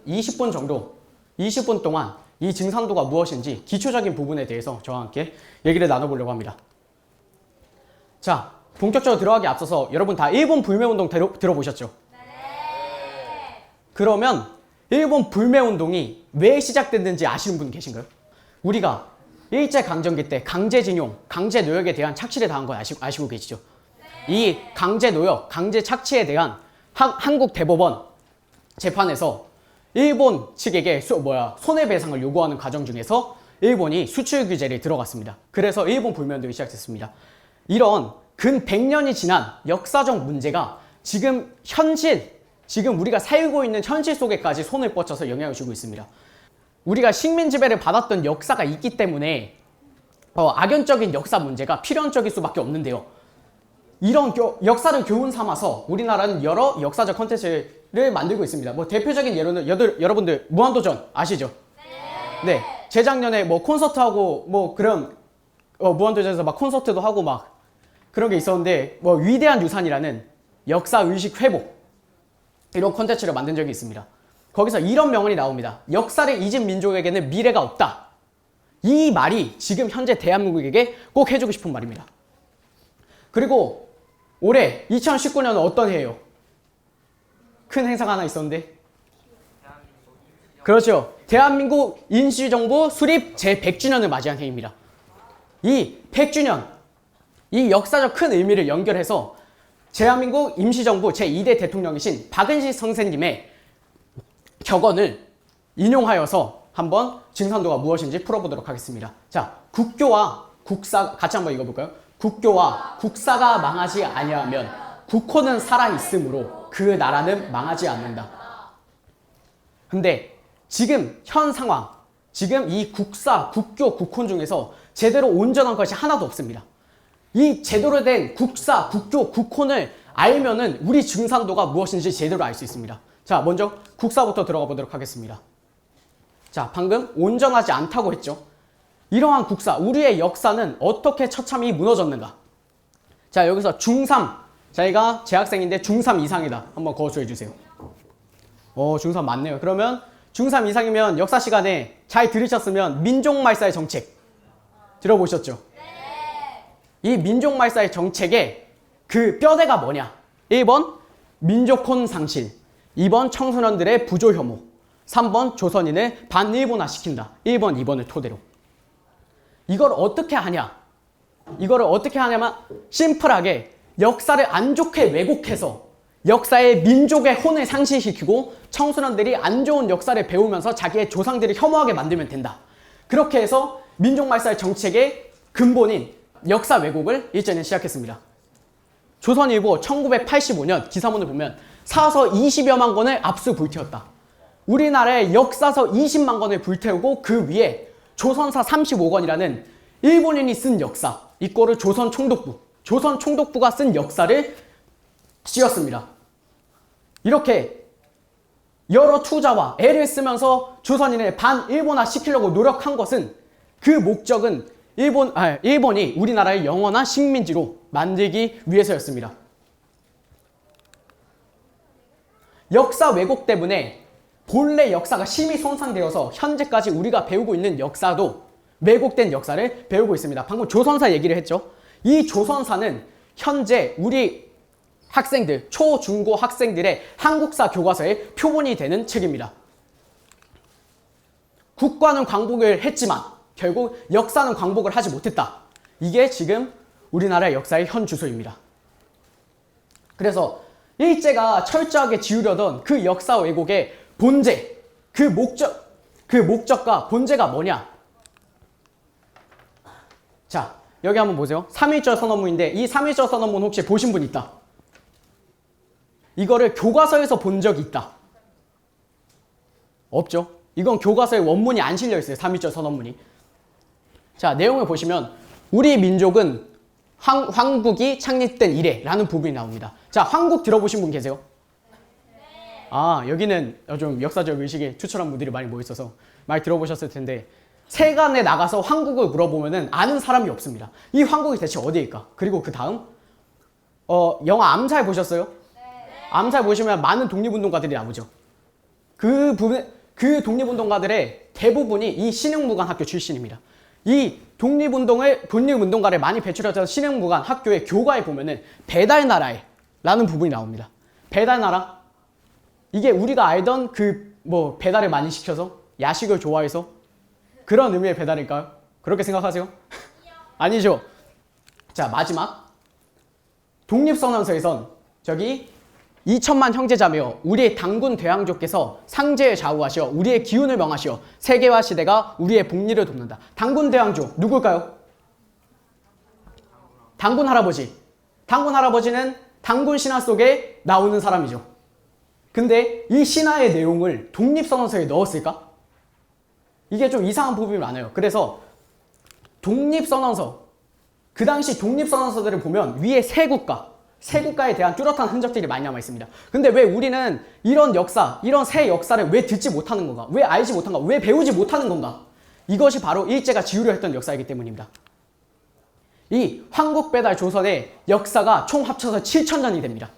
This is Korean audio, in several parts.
20분 정도, 20분 동안 이 증산도가 무엇인지 기초적인 부분에 대해서 저와 함께 얘기를 나눠보려고 합니다. 자, 본격적으로 들어가기 앞서서 여러분 다 일본 불매운동 들어보셨죠? 네. 그러면 일본 불매운동이 왜 시작됐는지 아시는 분 계신가요? 우리가 일제강점기 때 강제징용, 강제노역에 대한 착취를 당한 거 아시고 계시죠? 네. 이 강제노역, 강제착취에 대한 한국 대법원 재판에서 일본 측에게 손해배상을 요구하는 과정 중에서 일본이 수출 규제를 들어갔습니다. 그래서 일본 불매운동이 시작됐습니다. 이런 근 100년이 지난 역사적 문제가 지금 우리가 살고 있는 현실 속에까지 손을 뻗쳐서 영향을 주고 있습니다. 우리가 식민 지배를 받았던 역사가 있기 때문에 악연적인 역사 문제가 필연적일 수밖에 없는데요. 이런 역사를 교훈 삼아서 우리나라는 여러 역사적 컨텐츠를 만들고 있습니다. 뭐 대표적인 예로는 여러분들 무한도전 아시죠? 네. 재작년에 뭐 콘서트하고 뭐 그런 무한도전에서 막 콘서트도 하고 막 그런 게 있었는데 뭐 위대한 유산이라는 역사 의식 회복 이런 컨텐츠를 만든 적이 있습니다. 거기서 이런 명언이 나옵니다. 역사를 잊은 민족에게는 미래가 없다. 이 말이 지금 현재 대한민국에게 꼭 해주고 싶은 말입니다. 그리고 올해 2019년은 어떤 해예요? 큰 행사가 하나 있었는데 그렇죠. 대한민국 임시정부 수립 제100주년을 맞이한 해입니다. 이 100주년, 이 역사적 큰 의미를 연결해서 대한민국 임시정부 제2대 대통령이신 박은실 선생님의 격언을 인용하여서 한번 증산도가 무엇인지 풀어보도록 하겠습니다. 자, 국교와 국사 같이 한번 읽어볼까요? 국교와 국사가 망하지 아니하면 국호는 살아있으므로 그 나라는 망하지 않는다. 근데 지금 현 상황, 지금 이 국사, 국교, 국혼 중에서 제대로 온전한 것이 하나도 없습니다. 이 제대로 된 국사, 국교, 국혼을 알면은 우리 증산도가 무엇인지 제대로 알 수 있습니다. 자, 먼저 국사부터 들어가 보도록 하겠습니다. 자, 방금 온전하지 않다고 했죠. 이러한 국사, 우리의 역사는 어떻게 처참히 무너졌는가? 자, 여기서 중3, 저희가 재학생인데 중3 이상이다. 한번 거수해 주세요. 중3 맞네요. 그러면 중3 이상이면 역사 시간에 잘 들으셨으면 민족말사의 정책 들어보셨죠? 이 민족말사의 정책의 그 뼈대가 뭐냐? 1번 민족혼 상실, 2번 청소년들의 부조 혐오, 3번 조선인을 반일본화 시킨다. 1번, 2번을 토대로. 이걸 어떻게 하냐? 이거를 어떻게 하냐면 심플하게 역사를 안 좋게 왜곡해서 역사의 민족의 혼을 상실시키고 청소년들이 안 좋은 역사를 배우면서 자기의 조상들을 혐오하게 만들면 된다. 그렇게 해서 민족말살 정책의 근본인 역사 왜곡을 일제는 시작했습니다. 조선일보 1985년 기사문을 보면 사서 20여만 권을 압수 불태웠다. 우리나라의 역사서 20만 권을 불태우고 그 위에 조선사 35권이라는 일본인이 쓴 역사, 이거를 조선총독부가 쓴 역사를 씌웠습니다. 이렇게 여러 투자와 애를 쓰면서 조선인을 반일본화 시키려고 노력한 것은 그 목적은 일본이 우리나라의 영원한 식민지로 만들기 위해서였습니다. 역사 왜곡 때문에 본래 역사가 심히 손상되어서 현재까지 우리가 배우고 있는 역사도 왜곡된 역사를 배우고 있습니다. 방금 조선사 얘기를 했죠. 이 조선사는 현재 우리 학생들, 초, 중고 학생들의 한국사 교과서의 표본이 되는 책입니다. 국가는 광복을 했지만 결국 역사는 광복을 하지 못했다. 이게 지금 우리나라의 역사의 현 주소입니다. 그래서 일제가 철저하게 지우려던 그 역사 왜곡의 본제, 그 목적과 본제가 뭐냐? 자, 여기 한번 보세요. 3.1절 선언문인데 이 3.1절 선언문 혹시 보신 분 있다? 이거를 교과서에서 본 적이 있다? 없죠? 이건 교과서에 원문이 안 실려 있어요. 3.1절 선언문이. 자, 내용을 보시면 우리 민족은 황국이 창립된 이래라는 부분이 나옵니다. 자, 황국 들어보신 분 계세요? 아, 여기는 좀 역사적 의식에 추천한 분들이 많이 모여있어서 많이 들어보셨을 텐데 세간에 나가서 황국을 물어보면은 아는 사람이 없습니다. 이 황국이 대체 어디일까? 그리고 그 다음 영화 암살 보셨어요? 네. 암살 보시면 많은 독립운동가들이 나오죠. 그 독립운동가들의 대부분이 이 신흥무관 학교 출신입니다. 이 독립운동가를 많이 배출했던 신흥무관 학교의 교과에 보면은 배달나라에 라는 부분이 나옵니다. 배달나라? 이게 우리가 알던 배달을 많이 시켜서 야식을 좋아해서 그런 의미의 배달일까요? 그렇게 생각하세요? 아니죠. 자, 마지막. 독립선언서에선 저기 2천만 형제자매여 우리의 당군 대왕조께서 상제에 좌우하시어 우리의 기운을 명하시어 세계와 시대가 우리의 복리를 돕는다. 당군 대왕조 누굴까요? 당군 할아버지. 당군 할아버지는 당군 신화 속에 나오는 사람이죠. 근데 이 신화의 내용을 독립선언서에 넣었을까? 이게 좀 이상한 부분이 많아요. 그래서 독립선언서, 그 당시 독립선언서들을 보면 위에 세 국가에 대한 뚜렷한 흔적들이 많이 남아 있습니다. 근데 왜 우리는 이런 역사, 이런 새 역사를 왜 듣지 못하는 건가? 왜 알지 못한가? 왜 배우지 못하는 건가? 이것이 바로 일제가 지우려 했던 역사이기 때문입니다. 이 황국배달 조선의 역사가 총 합쳐서 7,000년이 됩니다.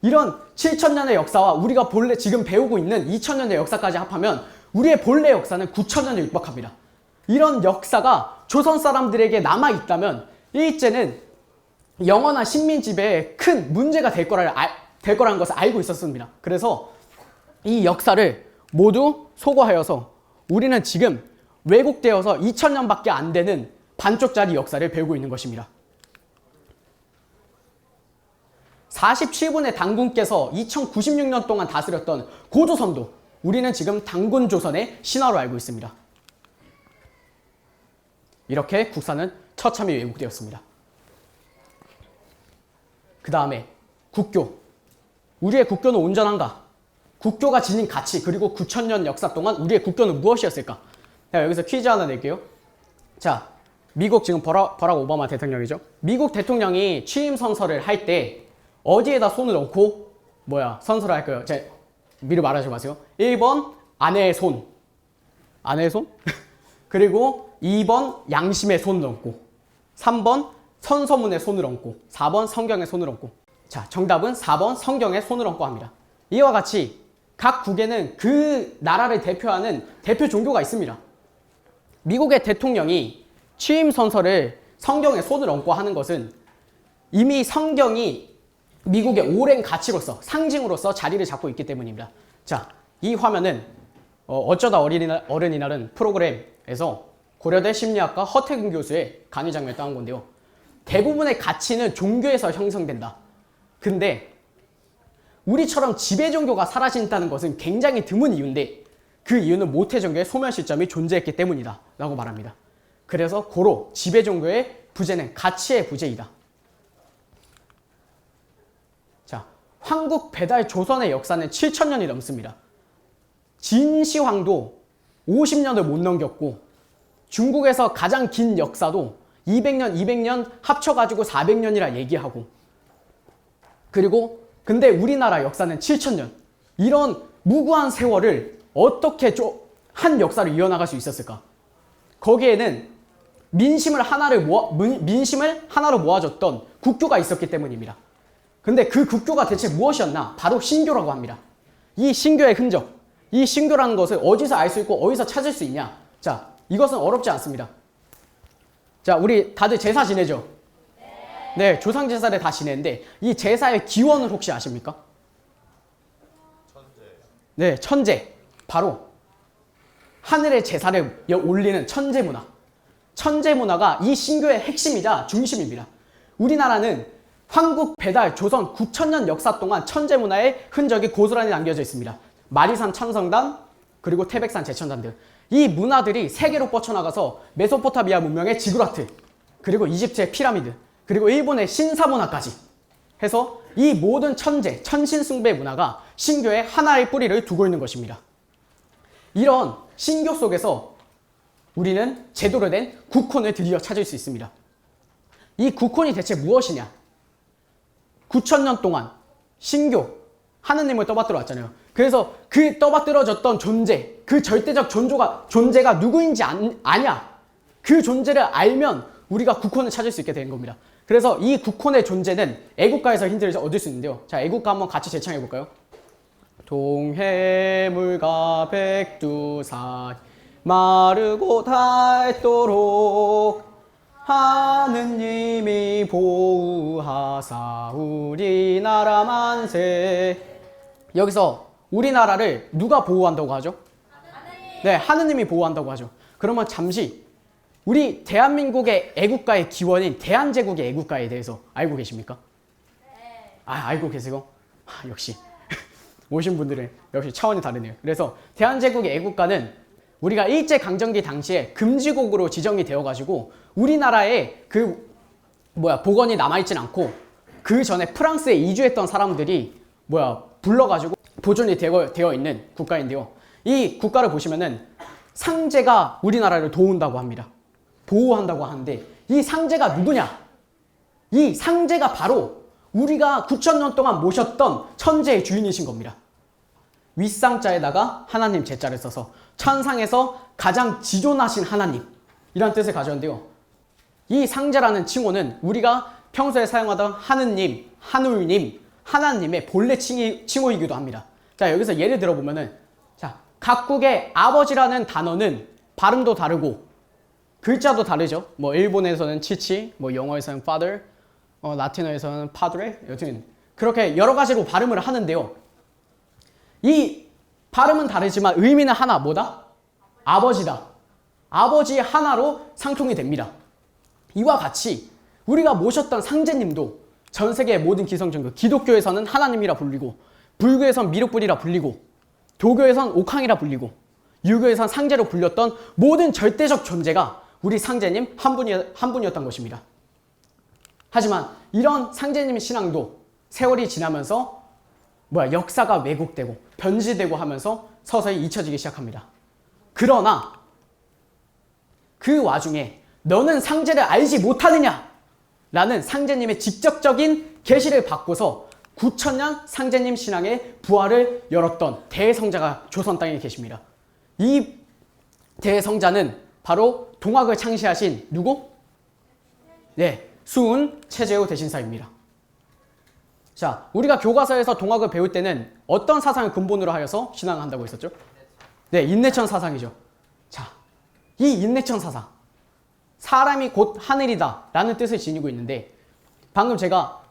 이런 7,000년의 역사와 우리가 본래 지금 배우고 있는 2,000년의 역사까지 합하면 우리의 본래 역사는 9,000년에 육박합니다. 이런 역사가 조선 사람들에게 남아있다면 일제는 영원한 식민지배에 큰 문제가 될 거라는 것을 알고 있었습니다. 그래서 이 역사를 모두 소거하여서 우리는 지금 왜곡되어서 2,000년밖에 안 되는 반쪽짜리 역사를 배우고 있는 것입니다. 47분의 당군께서 2096년 동안 다스렸던 고조선도 우리는 지금 당군조선의 신화로 알고 있습니다. 이렇게 국사는 처참히 왜곡되었습니다. 그 다음에 국교. 우리의 국교는 온전한가? 국교가 지닌 가치 그리고 9,000년 역사 동안 우리의 국교는 무엇이었을까? 제가 여기서 퀴즈 하나 낼게요. 자, 미국 지금 버락 오바마 대통령이죠. 미국 대통령이 취임 선서를 할 때 어디에다 손을 얹고 선서를 할까요? 미리 말하지 마세요. 1번 아내의 손. 아내의 손? 그리고 2번 양심의 손을 얹고 3번 선서문에 손을 얹고 4번 성경에 손을 얹고. 자, 정답은 4번 성경에 손을 얹고 합니다. 이와 같이 각 국에는 그 나라를 대표하는 대표 종교가 있습니다. 미국의 대통령이 취임 선서를 성경에 손을 얹고 하는 것은 이미 성경이 미국의 오랜 가치로서 상징으로서 자리를 잡고 있기 때문입니다. 자, 이 화면은 어쩌다 어른이날은 프로그램에서 고려대 심리학과 허태근 교수의 강의 장면을 따온 건데요. 대부분의 가치는 종교에서 형성된다. 근데 우리처럼 지배 종교가 사라진다는 것은 굉장히 드문 이유인데 그 이유는 모태 종교의 소멸 시점이 존재했기 때문이다 라고 말합니다. 그래서 고로 지배 종교의 부재는 가치의 부재이다. 자, 황국 배달 조선의 역사는 7,000년이 넘습니다. 진시황도 50년을 못 넘겼고 중국에서 가장 긴 역사도 200년 합쳐가지고 400년이라 얘기하고, 그리고 근데 우리나라 역사는 7,000년. 이런 무구한 세월을 어떻게 한 역사를 이어나갈 수 있었을까? 거기에는 민심을 하나로 모아줬던 국교가 있었기 때문입니다. 근데 그 국교가 대체 무엇이었나? 바로 신교라고 합니다. 이 신교의 흔적, 이 신교라는 것을 어디서 알 수 있고 어디서 찾을 수 있냐? 자, 이것은 어렵지 않습니다. 자, 우리 다들 제사 지내죠? 네, 조상 제사를 다 지내는데 이 제사의 기원을 혹시 아십니까? 천재. 네, 천재. 바로 하늘의 제사를 올리는 천재 문화. 천재 문화가 이 신교의 핵심이자 중심입니다. 우리나라는 황국 배달 조선 9,000년 역사 동안 천재 문화의 흔적이 고스란히 남겨져 있습니다. 마리산 참성단, 그리고 태백산 제천단들. 이 문화들이 세계로 뻗쳐나가서 메소포타미아 문명의 지구라트, 그리고 이집트의 피라미드, 그리고 일본의 신사 문화까지 해서 이 모든 천신숭배 문화가 신교의 하나의 뿌리를 두고 있는 것입니다. 이런 신교 속에서 우리는 제대로 된 국혼을 드디어 찾을 수 있습니다. 이 국혼이 대체 무엇이냐? 9,000년 동안 신교, 하느님을 떠받들어 왔잖아요. 그래서 그 떠받들어졌던 존재, 그 절대적 존재가 누구인지 아냐? 그 존재를 알면 우리가 국혼을 찾을 수 있게 되는 겁니다. 그래서 이 국혼의 존재는 애국가에서 힌트를 얻을 수 있는데요. 자, 애국가 한번 같이 재창해 볼까요? 동해물과 백두산 마르고 닳도록 하느님이 보호하사 우리나라 만세. 여기서 우리나라를 누가 보호한다고 하죠? 네, 하느님이 보호한다고 하죠. 그러면 잠시 우리 대한민국의 애국가의 기원인 대한제국의 애국가에 대해서 알고 계십니까? 알고 계세요? 역시 오신 분들은 역시 차원이 다르네요. 그래서 대한제국의 애국가는 우리가 일제강점기 당시에 금지곡으로 지정이 되어가지고 우리나라에 복원이 남아있진 않고 그 전에 프랑스에 이주했던 사람들이 불러가지고 보존이 되어 있는 국가인데요. 이 국가를 보시면은 상제가 우리나라를 도운다고 합니다. 보호한다고 하는데 이 상제가 누구냐? 이 상제가 바로 우리가 9,000년 동안 모셨던 천재의 주인이신 겁니다. 윗상자에다가 하나님 제자를 써서 천상에서 가장 지존하신 하나님 이런 뜻을 가졌는데요. 이 상제라는 칭호는 우리가 평소에 사용하던 하느님, 하늘님, 하나님의 본래 칭호이기도 합니다. 자, 여기서 예를 들어보면은 각국의 아버지라는 단어는 발음도 다르고 글자도 다르죠. 일본에서는 치치, 영어에서는 father, 라틴어에서는 padre, 여튼 그렇게 여러 가지로 발음을 하는데요. 이 발음은 다르지만 의미는 하나, 뭐다? 아버지다. 아버지 하나로 상통이 됩니다. 이와 같이 우리가 모셨던 상제님도 전 세계의 모든 기성종교, 기독교에서는 하나님이라 불리고 불교에선 미륵불이라 불리고 도교에선 옥황이라 불리고 유교에선 상제로 불렸던 모든 절대적 존재가 우리 상제님 한 분이었던 것입니다. 하지만 이런 상제님 신앙도 세월이 지나면서 역사가 왜곡되고 변질되고 하면서 서서히 잊혀지기 시작합니다. 그러나 그 와중에 너는 상제를 알지 못하느냐? 라는 상제님의 직접적인 계시를 받고서 9,000년 상제님 신앙의 부활을 열었던 대성자가 조선 땅에 계십니다. 이 대성자는 바로 동학을 창시하신 누구? 네, 수훈 최재우 대신사입니다. 자, 우리가 교과서에서 동학을 배울 때는 어떤 사상을 근본으로 하여서 신앙을 한다고 했었죠? 네, 인내천 사상이죠. 자, 이 인내천 사상, 사람이 곧 하늘이다 라는 뜻을 지니고 있는데 방금 제가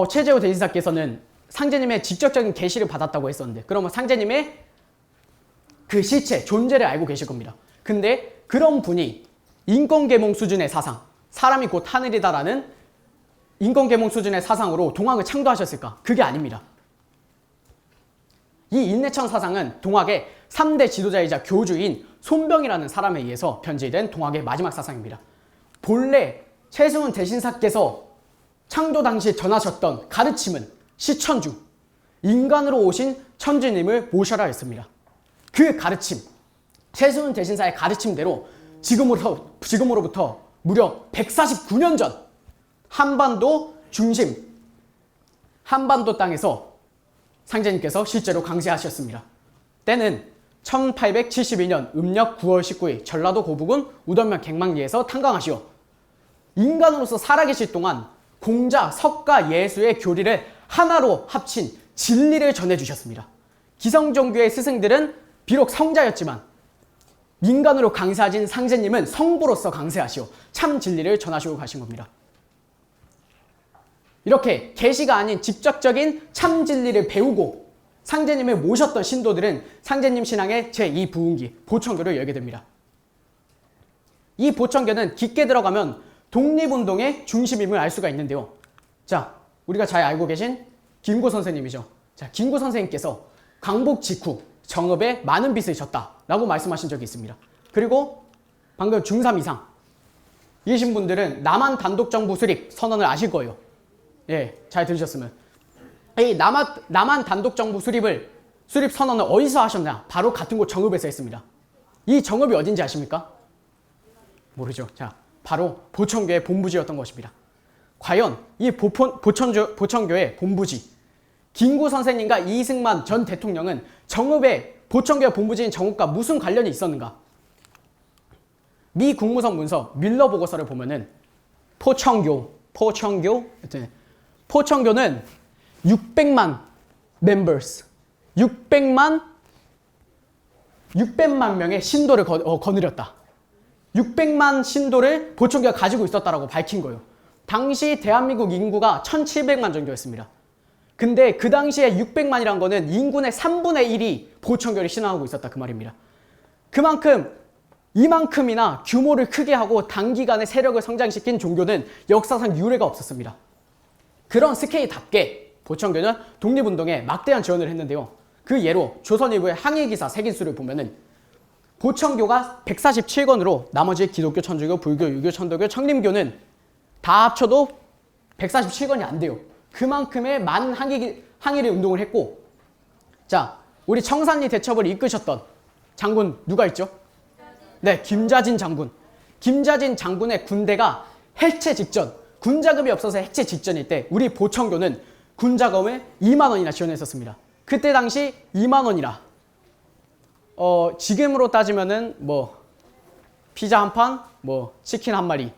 최재호 대신사께서는 상제님의 직접적인 계시를 받았다고 했었는데 그러면 상제님의 그 실체, 존재를 알고 계실 겁니다. 근데 그런 분이 인권계몽 수준의 사상, 사람이 곧 하늘이다라는 인권계몽 수준의 사상으로 동학을 창조하셨을까? 그게 아닙니다. 이 인내천 사상은 동학의 3대 지도자이자 교주인 손병이라는 사람에 의해서 변질된 동학의 마지막 사상입니다. 본래 최승훈 대신사께서 창조 당시 전하셨던 가르침은 시천주, 인간으로 오신 천주님을 모셔라 했습니다. 그 가르침, 최승훈 대신사의 가르침대로 지금으로부터 무려 149년 전 한반도 중심, 한반도 땅에서 상제님께서 실제로 강세하셨습니다. 때는 1872년 음력 9월 19일 전라도 고부군 우덕면 갱망리에서 탄광하시오. 인간으로서 살아계실 동안 공자, 석가, 예수의 교리를 하나로 합친 진리를 전해주셨습니다. 기성종교의 스승들은 비록 성자였지만 인간으로 강세하신 상제님은 성부로서 강세하시오. 참 진리를 전하시고 가신 겁니다. 이렇게 계시가 아닌 직접적인 참 진리를 배우고 상제님을 모셨던 신도들은 상제님 신앙의 제2부흥기 보천교를 열게 됩니다. 이 보천교는 깊게 들어가면 독립운동의 중심임을 알 수가 있는데요. 자, 우리가 잘 알고 계신 김구 선생님이죠. 자, 김구 선생님께서 광복 직후 정읍에 많은 빚을 졌다라고 말씀하신 적이 있습니다. 그리고 방금 중3 이상 이신 분들은 남한 단독정부 수립 선언을 아실 거예요. 예, 잘 들으셨으면. 이 남한 단독정부 수립 선언을 어디서 하셨냐? 바로 같은 곳 정읍에서 했습니다. 이 정읍이 어딘지 아십니까? 모르죠. 자, 바로 보천교의 본부지였던 것입니다. 과연 이 보천교의 본부지, 김구 선생님과 이승만 전 대통령은 보천교의 본부지인 정읍과 무슨 관련이 있었는가? 미 국무성 문서 밀러 보고서를 보면은 포천교는 600만 members, 600만 명의 신도를 거느렸다. 600만 신도를 보청기가 가지고 있었다라고 밝힌 거예요. 당시 대한민국 인구가 1700만 정도였습니다. 근데 그 당시에 600만이란 거는 인구의 3분의 1이 보청교를 신앙하고 있었다 그 말입니다. 그만큼 이만큼이나 규모를 크게 하고 단기간에 세력을 성장시킨 종교는 역사상 유례가 없었습니다. 그런 스케일답게 보청교는 독립운동에 막대한 지원을 했는데요. 그 예로 조선일보의 항일기사 세긴수를 보면은 보청교가 147건으로 나머지 기독교, 천주교, 불교, 유교, 천도교, 청림교는 다 합쳐도 147건이 안 돼요. 그만큼의 많은 항일의 운동을 했고, 자, 우리 청산리 대첩을 이끄셨던 장군 누가 있죠? 네, 김자진 장군. 김자진 장군의 군대가 해체 직전, 군자금이 없어서 해체 직전일 때 우리 보청교는 군자금을 2만 원이나 지원했었습니다. 그때 당시 2만 원이라 지금으로 따지면은 뭐 피자 한 판, 뭐 치킨 한 마리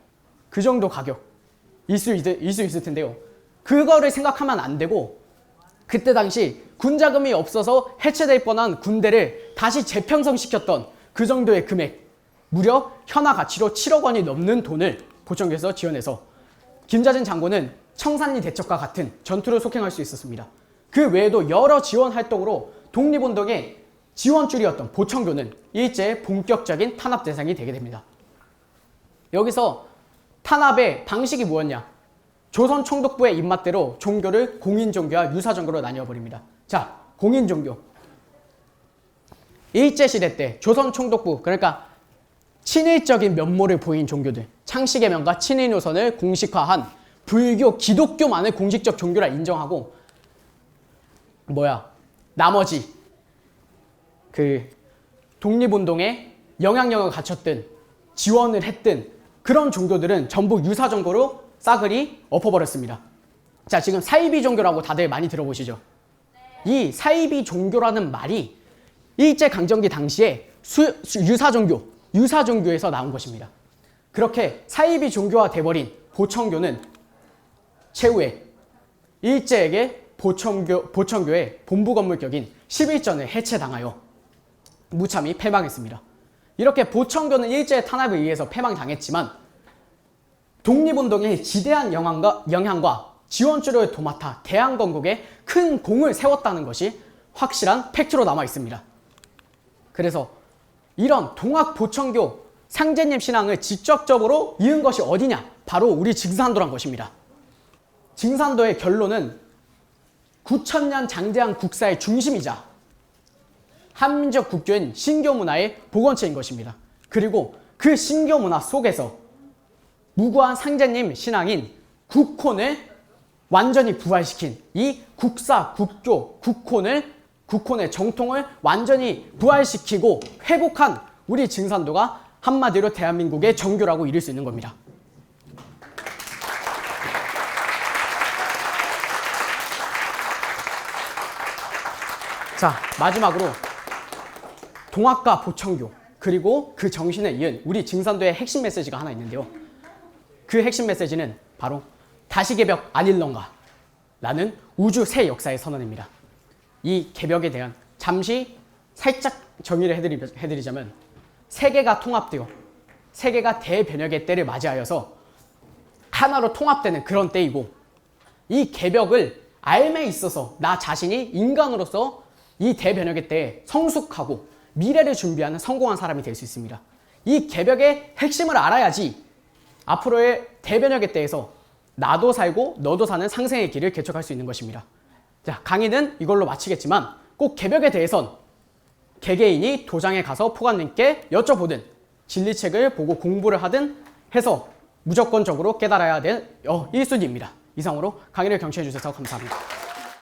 그 정도 가격일 수 있을 텐데요. 그거를 생각하면 안 되고 그때 당시 군자금이 없어서 해체될 뻔한 군대를 다시 재편성시켰던 그 정도의 금액, 무려 현화 가치로 7억 원이 넘는 돈을 보청교에서 지원해서 김자진 장군은 청산리 대첩과 같은 전투를 속행할 수 있었습니다. 그 외에도 여러 지원 활동으로 독립운동의 지원줄이었던 보청교는 일제의 본격적인 탄압 대상이 되게 됩니다. 여기서 탄압의 방식이 뭐였냐? 조선 총독부의 입맛대로 종교를 공인종교와 유사종교로 나뉘어버립니다. 자, 공인종교. 일제시대 때 조선 총독부, 그러니까 친일적인 면모를 보인 종교들, 창씨개명과 친일노선을 공식화한 불교, 기독교만을 공식적 종교라 인정하고 나머지 그 독립운동에 영향력을 갖췄든 지원을 했든 그런 종교들은 전부 유사종교로 싸그리 엎어버렸습니다. 자, 지금 사이비 종교라고 다들 많이 들어보시죠? 이 사이비 종교라는 말이 일제강점기 당시에 유사종교에서 나온 것입니다. 그렇게 사이비 종교화 돼버린 보청교는 최후에 일제에게 보청교의 본부 건물 격인 11전을 해체당하여 무참히 패망했습니다. 이렇게 보청교는 일제의 탄압에 의해서 패망당했지만 독립운동의 지대한 영향과 지원줄을 도맡아 대한건국에 큰 공을 세웠다는 것이 확실한 팩트로 남아 있습니다. 그래서 이런 동학보청교 상제님 신앙을 직접적으로 이은 것이 어디냐? 바로 우리 증산도란 것입니다. 증산도의 결론은 9,000년 장대한 국사의 중심이자 한민족 국교인 신교문화의 복원체인 것입니다. 그리고 그 신교문화 속에서 무고한 상제님 신앙인 국혼을 완전히 부활시킨 이 국사, 국교, 국혼의 정통을 완전히 부활시키고 회복한 우리 증산도가 한마디로 대한민국의 정교라고 이룰 수 있는 겁니다. 자, 마지막으로 동학과 보청교 그리고 그 정신에 이은 우리 증산도의 핵심 메시지가 하나 있는데요. 그 핵심 메시지는 바로 다시 개벽 아닐런가 라는 우주 새 역사의 선언입니다. 이 개벽에 대한 잠시 살짝 정의를 해드리자면 세계가 통합되어 세계가 대변혁의 때를 맞이하여서 하나로 통합되는 그런 때이고 이 개벽을 삶에 있어서 나 자신이 인간으로서 이 대변혁의 때에 성숙하고 미래를 준비하는 성공한 사람이 될 수 있습니다. 이 개벽의 핵심을 알아야지 앞으로의 대변혁의 때에서 나도 살고 너도 사는 상생의 길을 개척할 수 있는 것입니다. 자, 강의는 이걸로 마치겠지만 꼭 개벽에 대해선 개개인이 도장에 가서 포관님께 여쭤보든 진리책을 보고 공부를 하든 해서 무조건적으로 깨달아야 될 1순위입니다. 이상으로 강의를 경청해 주셔서 감사합니다.